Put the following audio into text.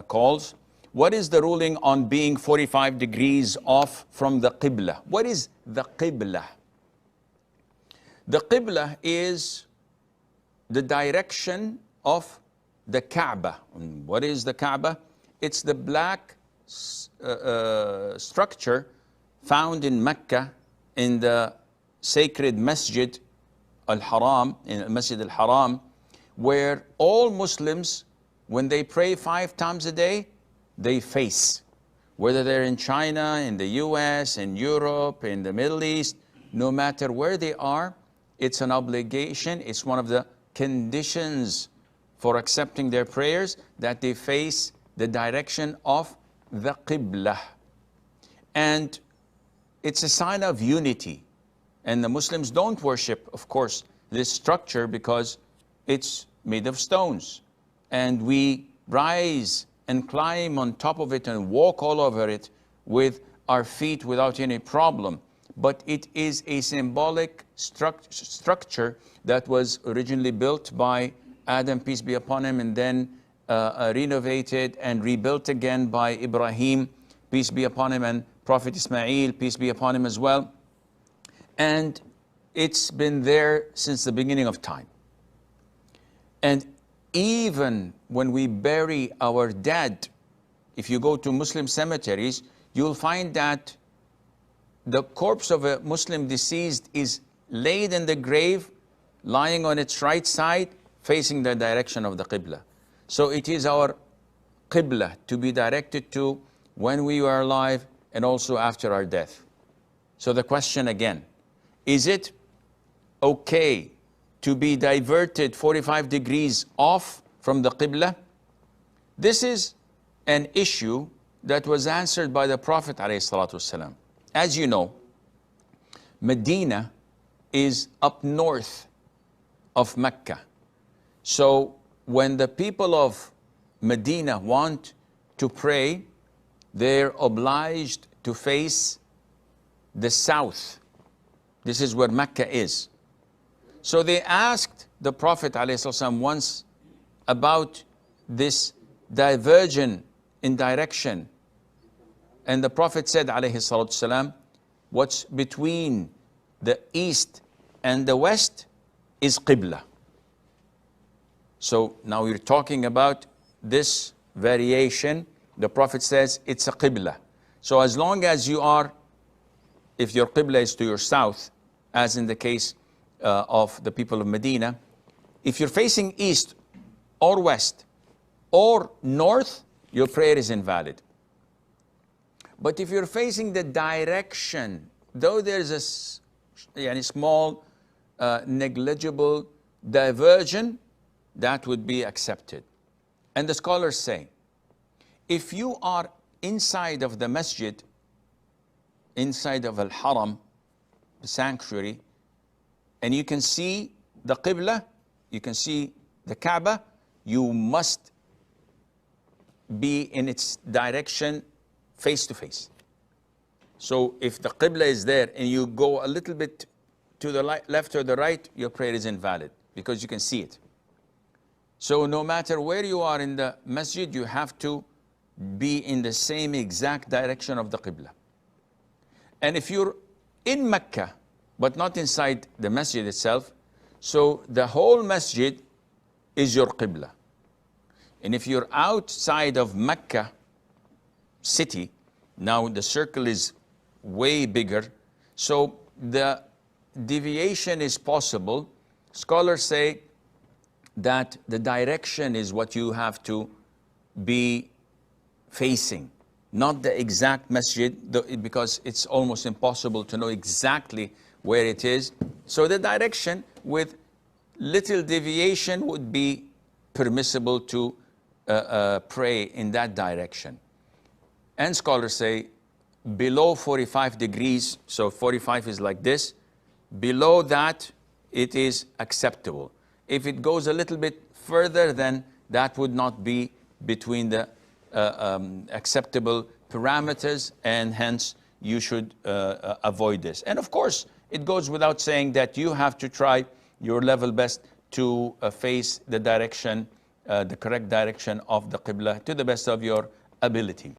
calls. What is the ruling on being 45 degrees off from the Qibla? What is the Qibla? The Qibla is the direction of the Kaaba. And what is the Kaaba? It's the black structure found in Mecca in the sacred Masjid al-Haram, in Masjid al-Haram, where all Muslims, when they pray 5 times a day, they face. Whether they're in China, in the US, in Europe, in the Middle East, no matter where they are, it's an obligation, it's one of the conditions for accepting their prayers that they face the direction of the Qibla. And it's a sign of unity. And the Muslims don't worship, of course, this structure because it's made of stones. And we rise and climb on top of it and walk all over it with our feet without any problem. But it is a symbolic structure that was originally built by Adam, peace be upon him, and then renovated and rebuilt again by Ibrahim, peace be upon him, and Prophet Ismail, peace be upon him as well. And it's been there since the beginning of time. And even when we bury our dead, if you go to Muslim cemeteries, you'll find that the corpse of a Muslim deceased is laid in the grave, lying on its right side, facing the direction of the Qibla. So it is our Qibla to be directed to when we are alive and also after our death. So the question again, is it okay to be diverted 45 degrees off from the Qibla? This is an issue that was answered by the Prophet ﷺ. As you know, Medina is up north of Mecca. So when the people of Medina want to pray, they're obliged to face the south. This is where Mecca is. So they asked the Prophet ﷺ once about this diversion in direction. And the Prophet said ﷺ, what's between the east and the west is Qibla. So now we're talking about this variation. The Prophet says it's a Qibla. So as long as you are, if your Qibla is to your south, as in the case of the people of Medina, if you're facing east or west or north, your prayer is invalid. But if you're facing the direction, though there's a small, negligible diversion, that would be accepted. And the scholars say, if you are inside of the masjid, inside of al-Haram, the sanctuary, and you can see the Qibla, you can see the Kaaba, you must be in its direction face to face. So if the Qibla is there and you go a little bit to the left or the right, your prayer is invalid because you can see it. So no matter where you are in the masjid, you have to be in the same exact direction of the Qibla. And if you're in Mecca, but not inside the masjid itself, so the whole masjid is your Qibla. And if you're outside of Mecca city, now the circle is way bigger, so the deviation is possible. Scholars say that the direction is what you have to be facing, not the exact masjid, because it's almost impossible to know exactly where it is. So the direction with little deviation would be permissible to pray in that direction. And scholars say below 45 degrees, so 45 is like this, below that it is acceptable. If it goes a little bit further, then that would not be between the acceptable parameters, and hence you should avoid this. And of course, it goes without saying that you have to try your level best to face the direction the correct direction of the Qibla to the best of your ability.